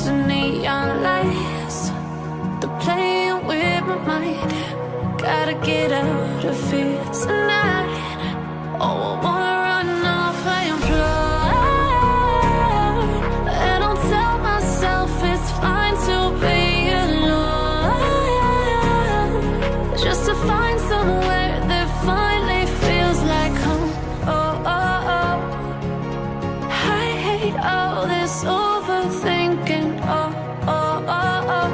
hearts and neon lights. They're playing with my mind. Gotta get out of here tonight. Oh, I wanna run off and fly. And I'll tell myself it's fine to be alone, just to find somewhere that finally feels like home. Oh, oh, oh. I hate all this overthinking. Oh, oh, oh, oh.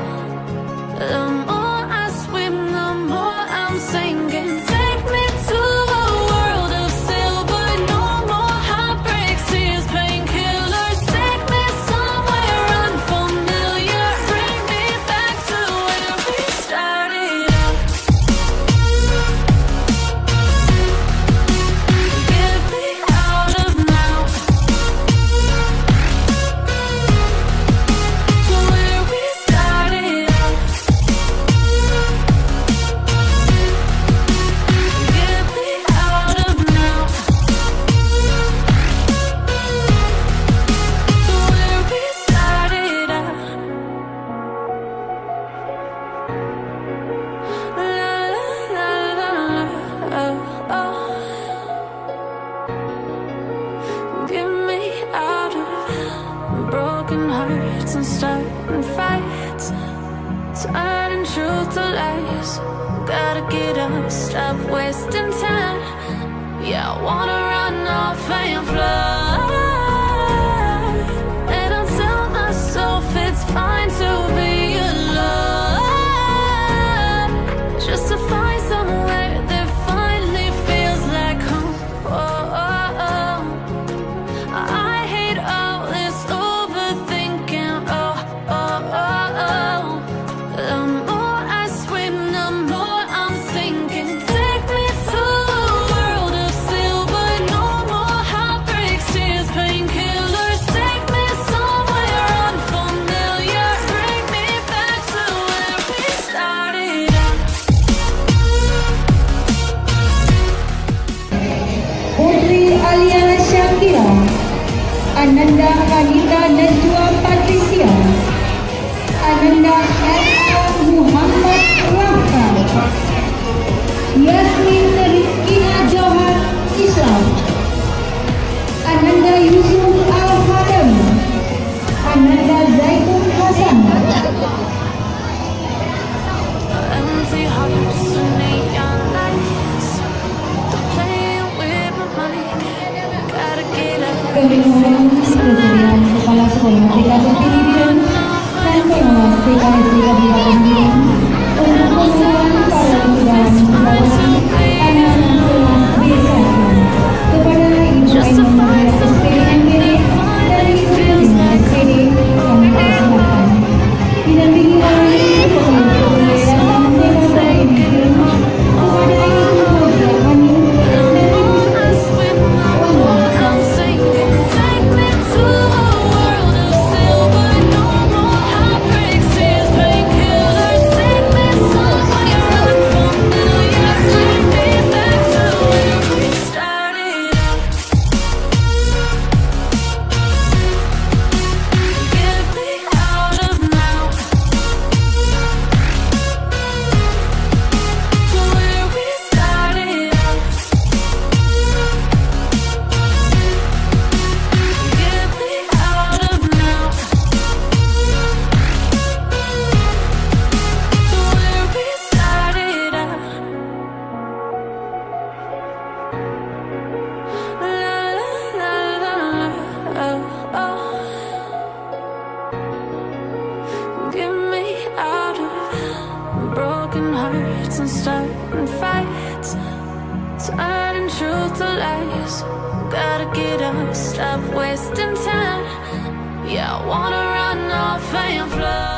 The more I swim, the more I'm sinking. Take me to a world of silver. No more heartbreaks, tears, painkillers. Take me somewhere unfamiliar. Bring me back to where we started out. Get me out of now, to where we started out. Get me out of now, to where we started out. La la la la la, oh, oh. Get me out of broken hearts and starting fights, turning truth to lies. Gotta get up, stop wasting time. Yeah, I wanna run off and fly. And I'll tell myself it's fine to be alone, just to find somewhere that finally feels like home. Oh, oh, oh. I hate all this overthinking. Oh, oh, oh, oh. The more I swim, the more I'm sinking. Take me to a world of silver. No more heartbreaks, tears, painkillers. Take me somewhere unfamiliar. Bring me back to where we started out. Putri Aliana Shakira, Ananda Anita Najwa Patricia, Ananda Eka Muhammad Rafka, Yasmin Rizkina Johar Islam, Ananda Yusuf Al-Hadam, Ananda Zaitun Hasan. Empty hearts and neon lights. They're playing with my mind. Gotta get up Kami mohon kesediaan Kepala Sekolah Tingkatan Pendidikan dan Pengawas TKSD Kabupaten Biren untuk mengulang para perubahan pembangunan anak-anak kelas desa kepada Ibu Ainun Muhammad SPD MPD dan Ibu Ainun SPD Kabupaten Selatan didampingi oleh Kepala Sekolah Daerah Kabupaten Biren kepada Ibu Fauzia Hani dan Ibu I'm sinking. Take me to a world of silver. No more heartbreaks, tears, painkillers. Take me somewhere unfamiliar. Bring me back to where we started out. Get me out of now, to where we started out. Get me out of now, to where we started out. La la la la, oh, oh. Get me out of broken hearts and starting fights, turning truth to lies. Gotta get up, stop wasting time. Yeah, I wanna run off and fly.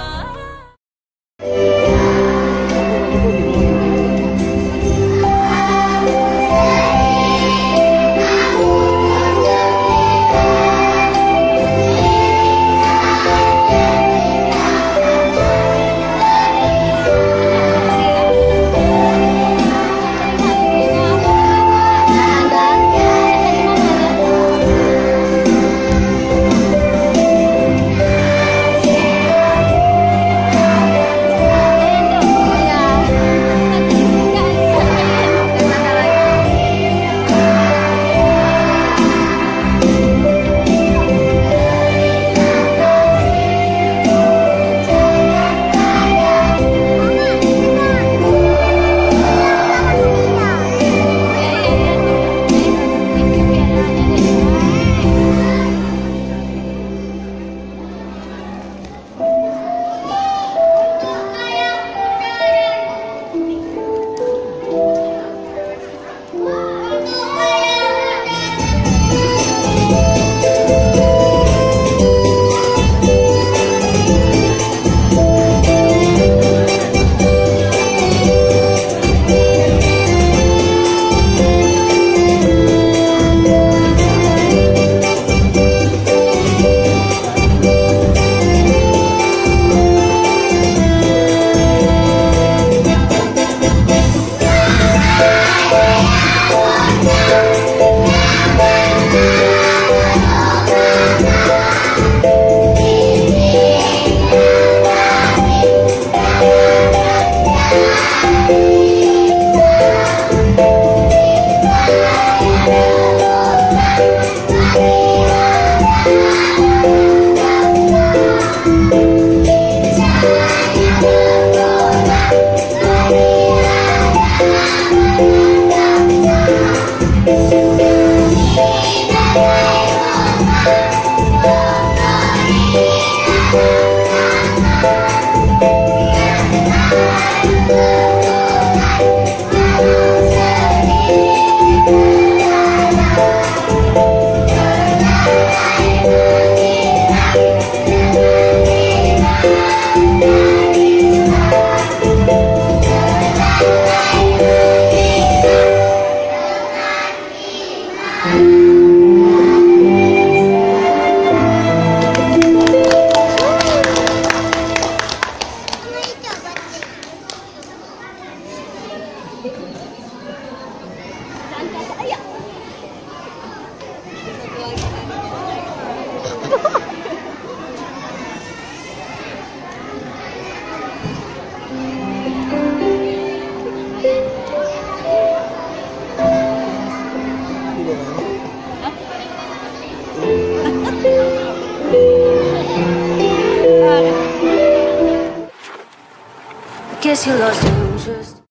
guess you lost interest.